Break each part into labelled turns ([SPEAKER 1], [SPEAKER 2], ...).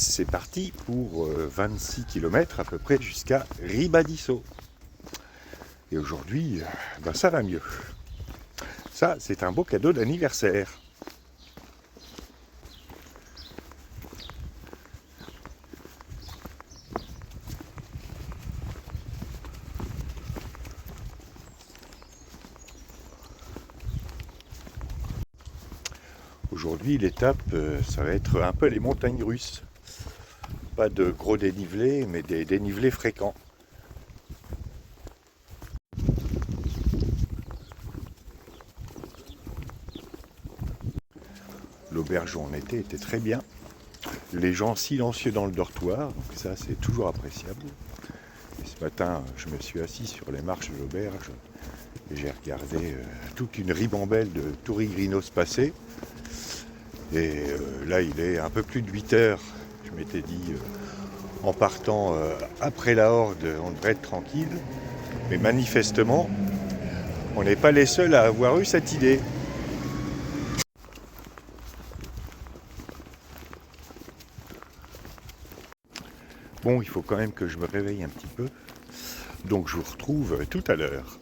[SPEAKER 1] c'est parti pour 26 km à peu près jusqu'à Ribadisso. Et aujourd'hui, ça va mieux. Ça, c'est un beau cadeau d'anniversaire. Aujourd'hui, l'étape, ça va être un peu les montagnes russes. Pas de gros dénivelés, mais des dénivelés fréquents. L'auberge où on était très bien. Les gens silencieux dans le dortoir, donc ça c'est toujours appréciable. Et ce matin, je me suis assis sur les marches de l'auberge et j'ai regardé toute une ribambelle de tourigrinos passer. Et là, il est un peu plus de 8 heures. Je m'étais dit, en partant après la horde, on devrait être tranquille. Mais manifestement, on n'est pas les seuls à avoir eu cette idée. Bon, il faut quand même que je me réveille un petit peu. Donc je vous retrouve tout à l'heure.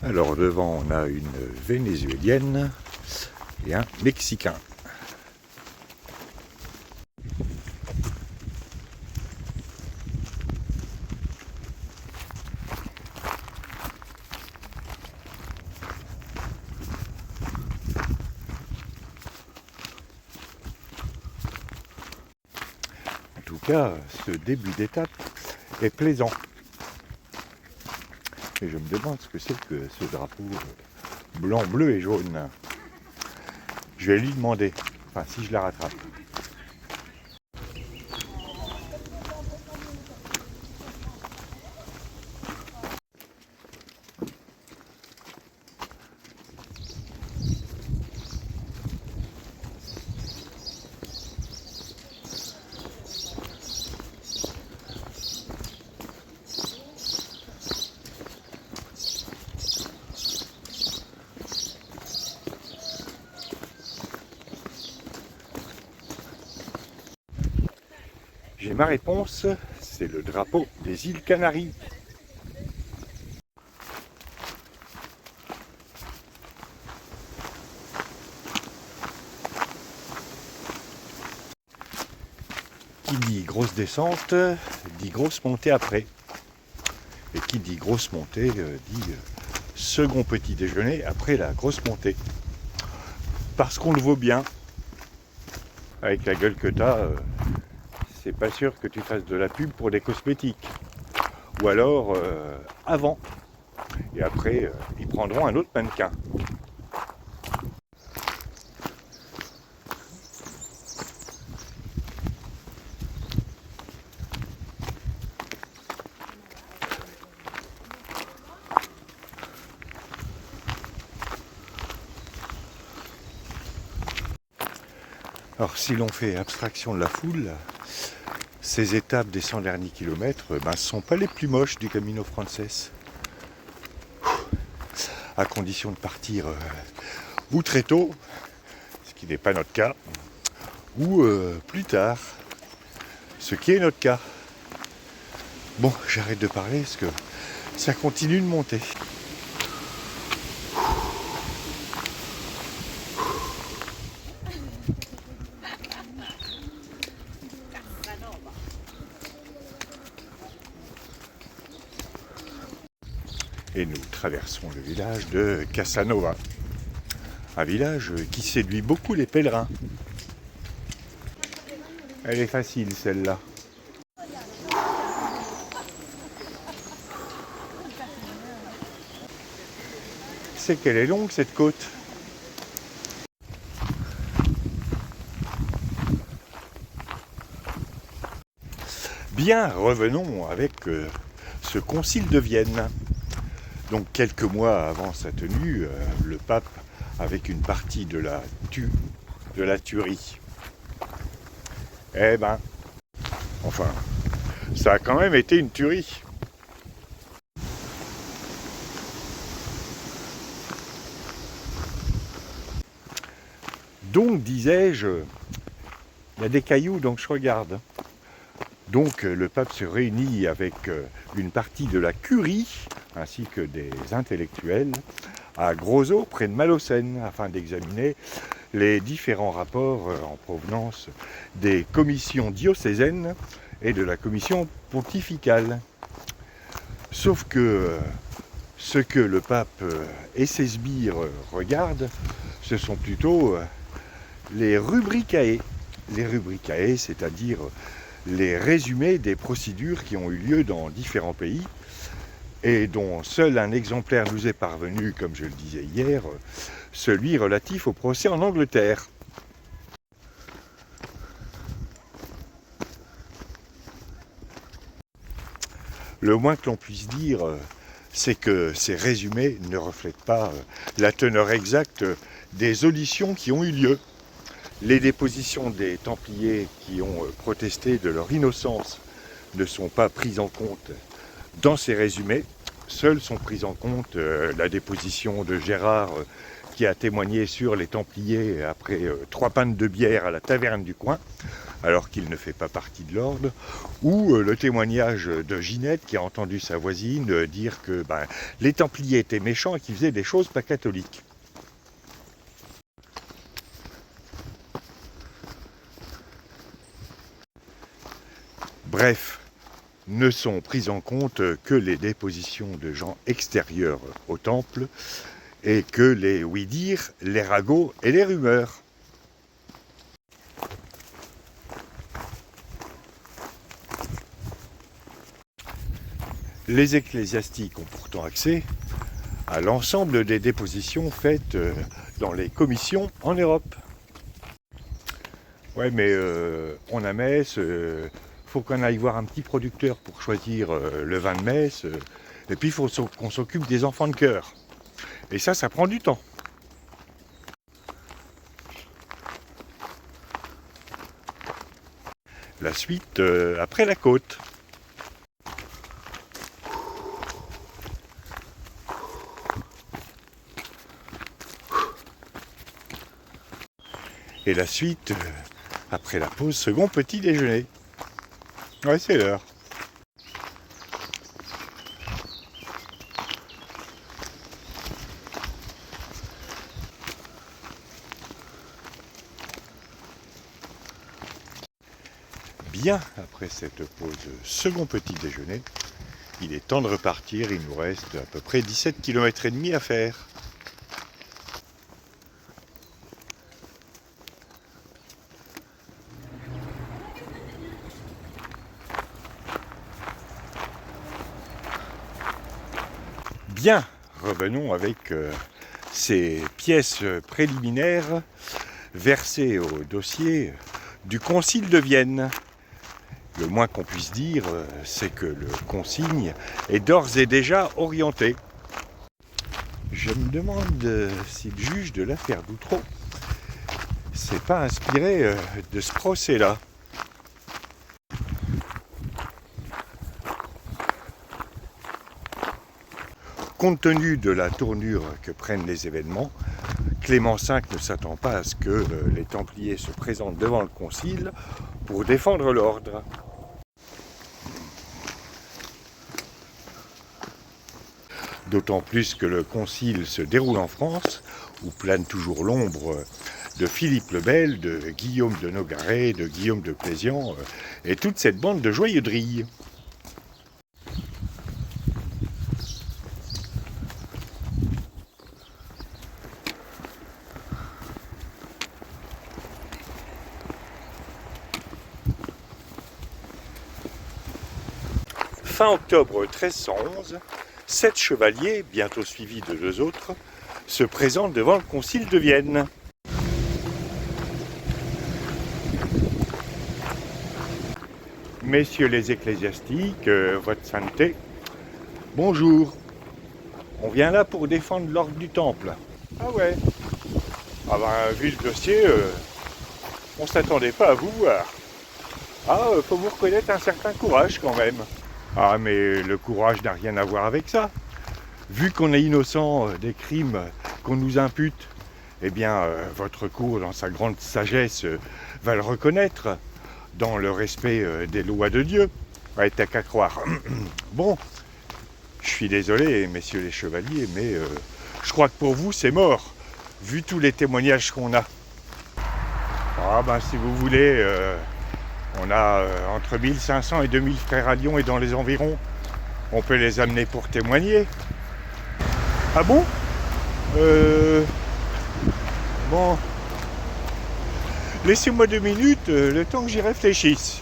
[SPEAKER 1] Alors devant, on a une Vénézuélienne et un Mexicain. En tout cas, ce début d'étape est plaisant. Et je me demande ce que c'est que ce drapeau blanc, bleu et jaune. Je vais lui demander, enfin si je la rattrape. J'ai ma réponse, c'est le drapeau des îles Canaries. Qui dit grosse descente, dit grosse montée après. Et qui dit grosse montée, dit second petit déjeuner après la grosse montée. Parce qu'on le vaut bien. Avec la gueule que t'as, c'est pas sûr que tu fasses de la pub pour des cosmétiques. Ou alors avant. Et après, ils prendront un autre mannequin. Alors si l'on fait abstraction de la foule, ces étapes des 100 derniers kilomètres ne sont pas les plus moches du Camino Frances. À condition de partir ou très tôt, ce qui n'est pas notre cas, ou plus tard, ce qui est notre cas. Bon, j'arrête de parler parce que ça continue de monter. Et nous traversons le village de Casanova. Un village qui séduit beaucoup les pèlerins. Elle est facile celle-là. C'est qu'elle est longue cette côte. Bien, revenons avec ce concile de Vienne. Donc quelques mois avant sa tenue, le pape avec une partie de la tuerie. Eh ben, enfin, ça a quand même été une tuerie. Donc, disais-je, il y a des cailloux, donc je regarde. Donc, le pape se réunit avec une partie de la curie, ainsi que des intellectuels, à Grosso, près de Malaucène, afin d'examiner les différents rapports en provenance des commissions diocésaines et de la commission pontificale. Sauf que ce que le pape et ses sbires regardent, ce sont plutôt les rubricae. Les rubricae, c'est-à-dire les résumés des procédures qui ont eu lieu dans différents pays et dont seul un exemplaire nous est parvenu, comme je le disais hier, celui relatif au procès en Angleterre. Le moins que l'on puisse dire, c'est que ces résumés ne reflètent pas la teneur exacte des auditions qui ont eu lieu. Les dépositions des Templiers qui ont protesté de leur innocence ne sont pas prises en compte dans ces résumés. Seules sont prises en compte la déposition de Gérard qui a témoigné sur les Templiers après 3 pintes de bière à la taverne du coin, alors qu'il ne fait pas partie de l'ordre, ou le témoignage de Ginette qui a entendu sa voisine dire que les Templiers étaient méchants et qu'ils faisaient des choses pas catholiques. Bref, ne sont prises en compte que les dépositions de gens extérieurs au temple et que les oui-dire, les ragots et les rumeurs. Les ecclésiastiques ont pourtant accès à l'ensemble des dépositions faites dans les commissions en Europe. Ouais, mais on a messe, faut qu'on aille voir un petit producteur pour choisir le vin de messe, et puis il faut qu'on s'occupe des enfants de chœur. Et ça prend du temps. La suite après la côte. Et la suite après la pause, second petit déjeuner. Ouais, c'est l'heure. Bien, après cette pause second petit déjeuner, il est temps de repartir. Il nous reste à peu près 17 km et demi à faire. Bien, revenons avec ces pièces préliminaires versées au dossier du Concile de Vienne. Le moins qu'on puisse dire, c'est que le consigne est d'ores et déjà orienté. Je me demande si le juge de l'affaire d'Outreau s'est pas inspiré de ce procès-là. Compte tenu de la tournure que prennent les événements, Clément V ne s'attend pas à ce que les Templiers se présentent devant le concile pour défendre l'ordre. D'autant plus que le concile se déroule en France, où plane toujours l'ombre de Philippe le Bel, de Guillaume de Nogaret, de Guillaume de Clézian, et toute cette bande de joyeux drilles. Fin octobre 1311, 7 chevaliers, bientôt suivis de 2 autres, se présentent devant le concile de Vienne. Messieurs les ecclésiastiques, votre sainteté, bonjour. On vient là pour défendre l'ordre du temple. Ah ouais. Ah bah, vu le dossier, on s'attendait pas à vous voir. Ah, faut vous reconnaître un certain courage quand même. Ah, mais le courage n'a rien à voir avec ça. Vu qu'on est innocent des crimes qu'on nous impute, eh bien, votre cour, dans sa grande sagesse, va le reconnaître dans le respect des lois de Dieu. Ouais, t'as qu'à croire. Bon, je suis désolé, messieurs les chevaliers, mais je crois que pour vous, c'est mort, vu tous les témoignages qu'on a. Ah ben, si vous voulez, on a entre 1500 et 2000 frères à Lyon et dans les environs. On peut les amener pour témoigner. Ah bon Bon. Laissez-moi 2 minutes, le temps que j'y réfléchisse.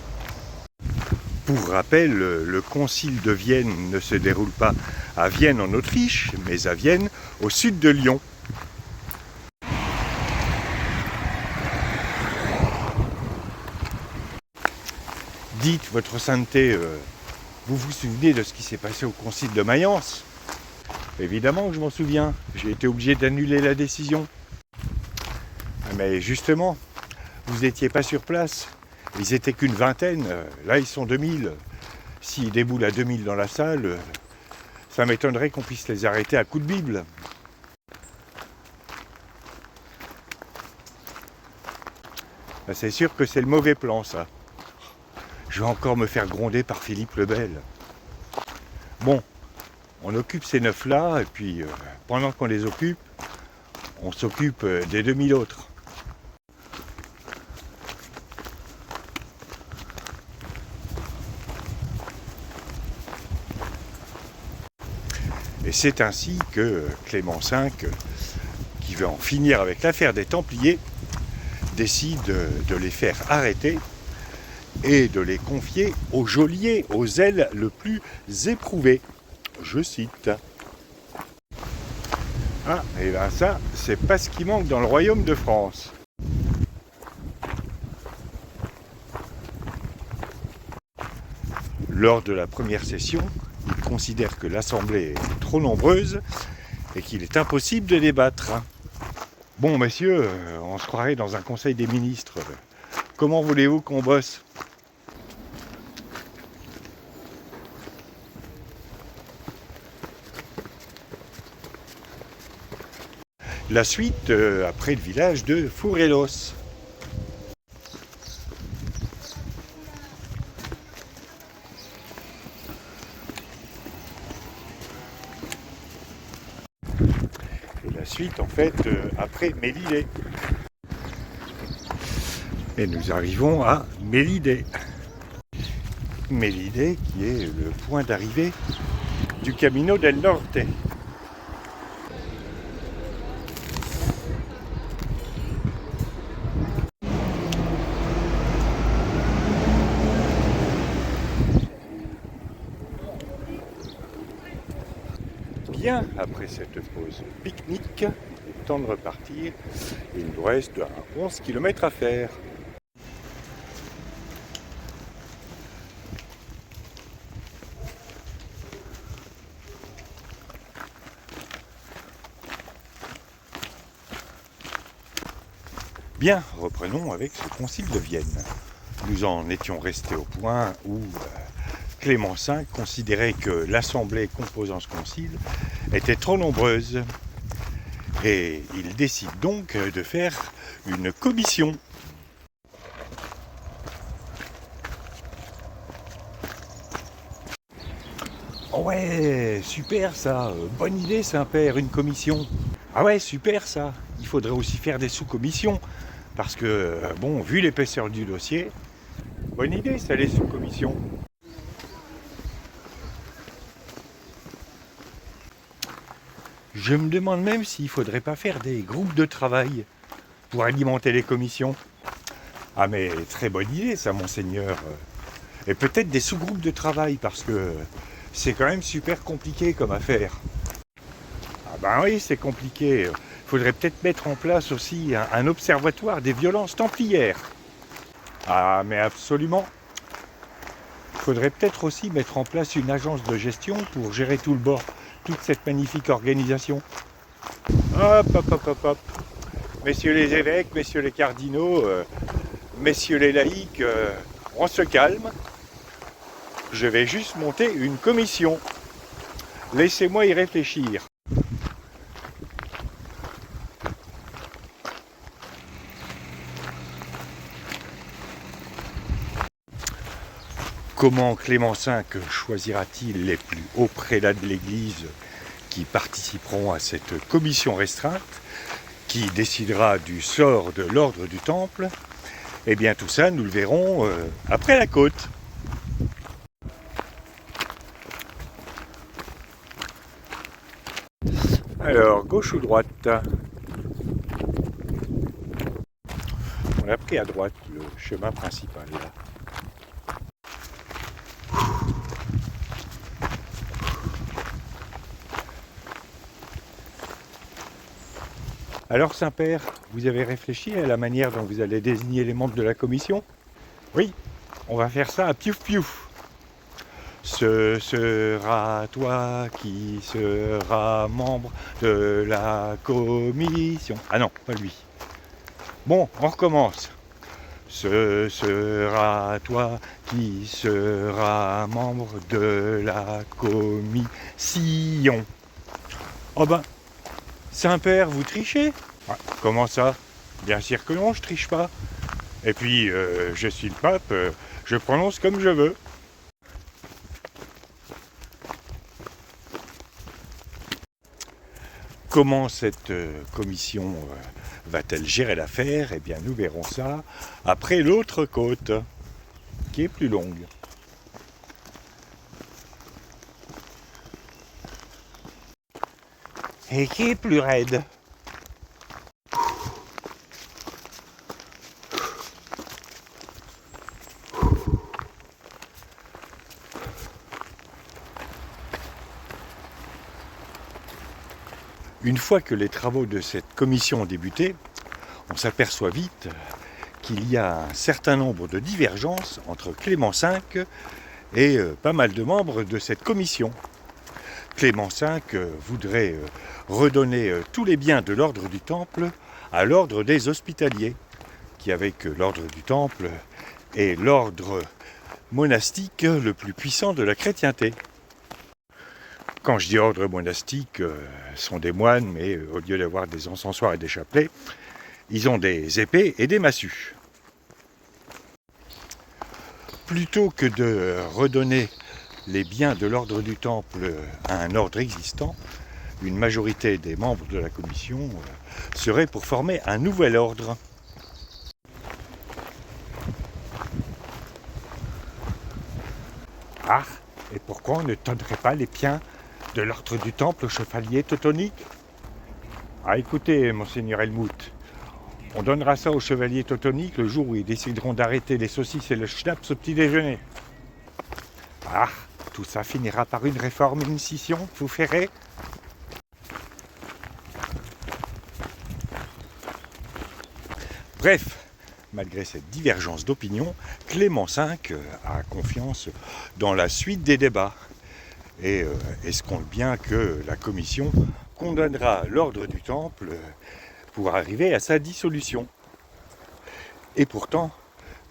[SPEAKER 1] Pour rappel, le concile de Vienne ne se déroule pas à Vienne en Autriche, mais à Vienne, au sud de Lyon. Dites, votre sainteté, vous vous souvenez de ce qui s'est passé au concile de Mayence? Évidemment que je m'en souviens, j'ai été obligé d'annuler la décision. Mais justement, vous n'étiez pas sur place, ils étaient qu'une vingtaine, là ils sont 2000. S'ils déboulent à 2000 dans la salle, ça m'étonnerait qu'on puisse les arrêter à coups de Bible. C'est sûr que c'est le mauvais plan, ça. Je vais encore me faire gronder par Philippe le Bel. Bon, on occupe ces 9 là, et puis pendant qu'on les occupe, on s'occupe des 2000 autres. Et c'est ainsi que Clément V, qui veut en finir avec l'affaire des Templiers, décide de les faire arrêter et de les confier au geôlier, aux ailes le plus éprouvé. Je cite. Ah, et bien ça, c'est pas ce qui manque dans le royaume de France. Lors de la première session, il considère que l'Assemblée est trop nombreuse et qu'il est impossible de débattre. Bon, messieurs, on se croirait dans un conseil des ministres. Comment voulez-vous qu'on bosse ? La suite, après le village de Fourelos. Et la suite, en fait, après Mélidée. Et nous arrivons à Mélidée. Mélidée qui est le point d'arrivée du Camino del Norte. Bien, après cette pause pique-nique, il est temps de repartir. Il nous reste 11 km à faire. Bien, reprenons avec ce concile de Vienne. Nous en étions restés au point où Clément V considérait que l'assemblée composant ce concile était trop nombreuse. Et il décide donc de faire une commission. Oh ouais, super ça, bonne idée Saint-Père, une commission. Ah ouais, super ça, il faudrait aussi faire des sous-commissions. Parce que, bon, vu l'épaisseur du dossier, bonne idée ça les sous-commissions. Je me demande même s'il ne faudrait pas faire des groupes de travail pour alimenter les commissions. Ah mais très bonne idée ça, monseigneur. Et peut-être des sous-groupes de travail, parce que c'est quand même super compliqué comme affaire. Ah ben oui, c'est compliqué. Il faudrait peut-être mettre en place aussi un observatoire des violences templières. Ah mais absolument. Il faudrait peut-être aussi mettre en place une agence de gestion pour gérer tout le bord, toute cette magnifique organisation. Hop, hop, hop, hop, hop. messieurs les évêques, messieurs les cardinaux, messieurs les laïcs, on se calme. Je vais juste monter une commission. Laissez-moi y réfléchir. Comment Clément V choisira-t-il les plus hauts prélats de l'Église qui participeront à cette commission restreinte qui décidera du sort de l'ordre du Temple? Eh bien tout ça, nous le verrons après la côte. Alors, gauche ou droite? On a pris à droite le chemin principal. Là. Alors Saint-Père, vous avez réfléchi à la manière dont vous allez désigner les membres de la commission? Oui, on va faire ça à piouf piouf. Ce sera toi qui seras membre de la commission. Ah non, pas lui. Bon, on recommence. Ce sera toi qui seras membre de la commission. Oh ben, Saint-Père, vous trichez? Ah, comment ça? Bien sûr que non, je triche pas. Et puis, je suis le pape, je prononce comme je veux. Comment cette commission va-t-elle gérer l'affaire? Eh bien, nous verrons ça après l'autre côte, qui est plus longue. Et qui est plus raide. Une fois que les travaux de cette commission ont débuté, on s'aperçoit vite qu'il y a un certain nombre de divergences entre Clément V et pas mal de membres de cette commission. Clément V voudrait redonner tous les biens de l'ordre du Temple à l'ordre des Hospitaliers, qui avec l'ordre du Temple est l'ordre monastique le plus puissant de la chrétienté. Quand je dis ordre monastique, ce sont des moines, mais au lieu d'avoir des encensoirs et des chapelets, ils ont des épées et des massues. Plutôt que de redonner les biens de l'ordre du Temple à un ordre existant, une majorité des membres de la commission serait pour former un nouvel ordre. Ah, et pourquoi on ne donnerait pas les biens de l'ordre du Temple au chevalier teutonique? Ah, écoutez, monseigneur Helmut, on donnera ça aux chevaliers teutoniques le jour où ils décideront d'arrêter les saucisses et le schnapps au petit déjeuner. Ah, tout ça finira par une réforme et une scission, vous ferez? Bref, malgré cette divergence d'opinion, Clément V a confiance dans la suite des débats et escompte bien que la commission condamnera l'ordre du Temple pour arriver à sa dissolution. Et pourtant,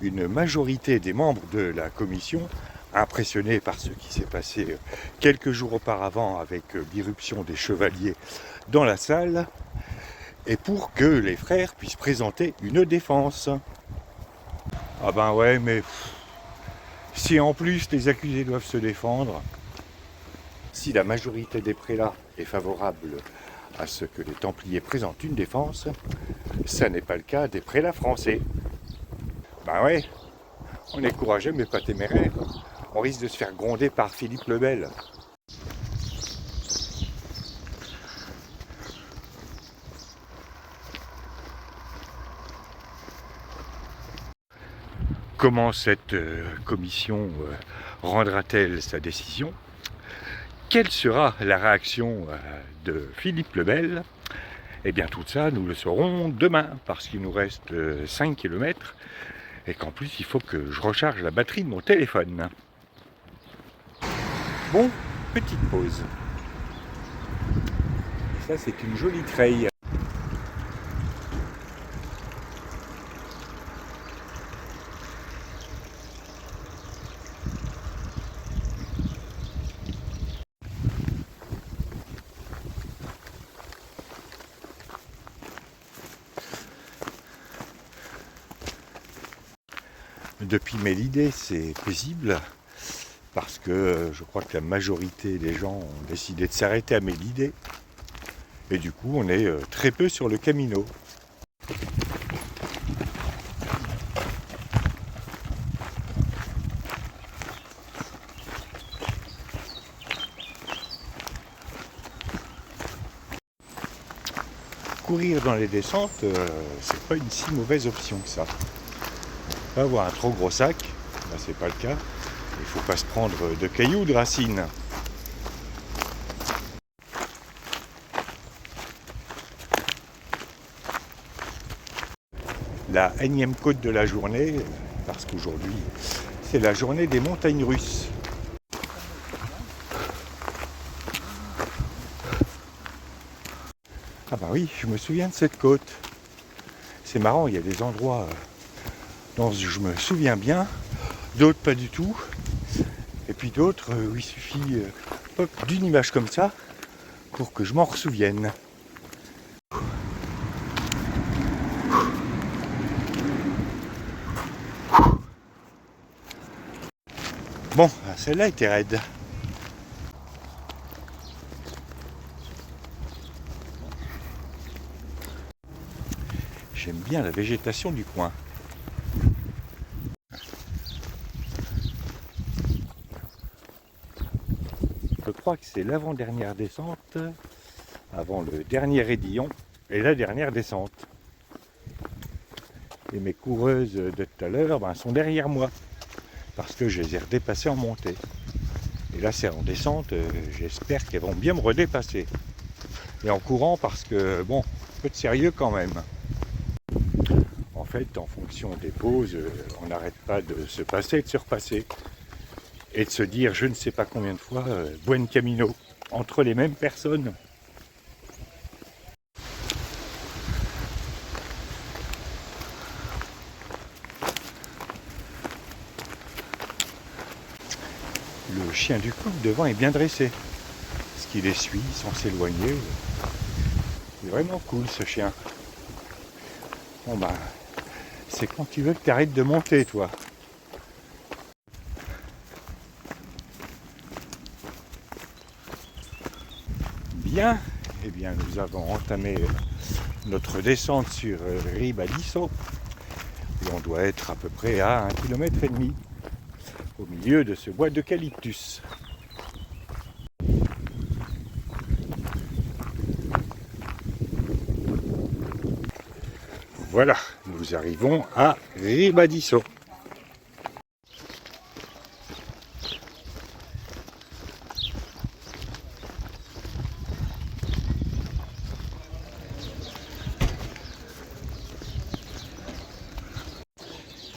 [SPEAKER 1] une majorité des membres de la commission, impressionnés par ce qui s'est passé quelques jours auparavant avec l'irruption des chevaliers dans la salle, est pour que les frères puissent présenter une défense. Ah ben ouais, mais si en plus les accusés doivent se défendre, si la majorité des prélats est favorable à ce que les Templiers présentent une défense, ça n'est pas le cas des prélats français. Ben ouais, on est courageux mais pas téméraire. On risque de se faire gronder par Philippe le Bel. Comment cette commission rendra-t-elle sa décision? Quelle sera la réaction de Philippe le Bel? Eh bien tout ça, nous le saurons demain, parce qu'il nous reste 5 km et qu'en plus il faut que je recharge la batterie de mon téléphone. Bon, petite pause. Ça c'est une jolie treille. Depuis Mélidée, c'est paisible parce que je crois que la majorité des gens ont décidé de s'arrêter à Mélidée. Et du coup, on est très peu sur le Camino. Courir dans les descentes, c'est pas une si mauvaise option que ça. Pas avoir un trop gros sac, là c'est pas le cas. Il faut pas se prendre de cailloux, de racines. La énième côte de la journée, parce qu'aujourd'hui c'est la journée des montagnes russes. Ah bah oui, je me souviens de cette côte. C'est marrant, il y a des endroits dont je me souviens bien, d'autres pas du tout. Et puis d'autres où il suffit d'une image comme ça pour que je m'en ressouvienne. Bon, celle-là était raide. J'aime bien la végétation du coin. Je crois que c'est l'avant-dernière descente, avant le dernier raidillon et la dernière descente. Et mes coureuses de tout à l'heure sont derrière moi, parce que je les ai redépassées en montée. Et là c'est en descente, j'espère qu'elles vont bien me redépasser. Et en courant parce que, bon, un peu de sérieux quand même. En fait, en fonction des pauses, on n'arrête pas de se passer et de se repasser. Et de se dire, je ne sais pas combien de fois, buen camino, entre les mêmes personnes. Le chien du couple devant est bien dressé. Parce qu'il les suit sans s'éloigner. C'est vraiment cool ce chien. Bon bah, c'est quand tu veux que tu arrêtes de monter, toi. Bien, eh bien nous avons entamé notre descente sur Ribadisso. Et on doit être à peu près à 1,5 km au milieu de ce bois d'eucalyptus. Voilà, nous arrivons à Ribadisso.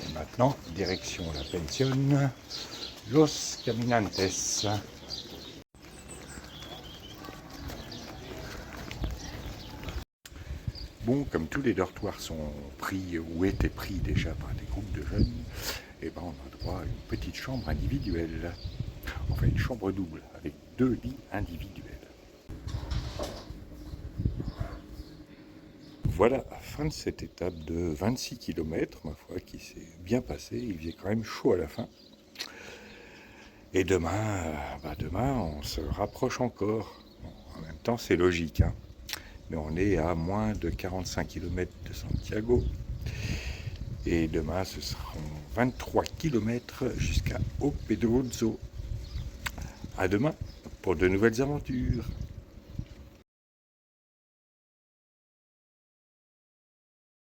[SPEAKER 1] Et maintenant, direction la pension Los Caminantes. Bon, comme tous les dortoirs sont pris ou étaient pris déjà par des groupes de jeunes, et ben on a droit à une petite chambre individuelle. Enfin, une chambre double avec 2 lits individuels. Voilà, fin de cette étape de 26 km, ma foi, qui s'est bien passée. Il faisait quand même chaud à la fin. Et demain, demain, on se rapproche encore. Bon, en même temps, c'est logique, hein. Mais on est à moins de 45 km de Santiago. Et demain, ce seront 23 km jusqu'à Opedrozo. À demain pour de nouvelles aventures.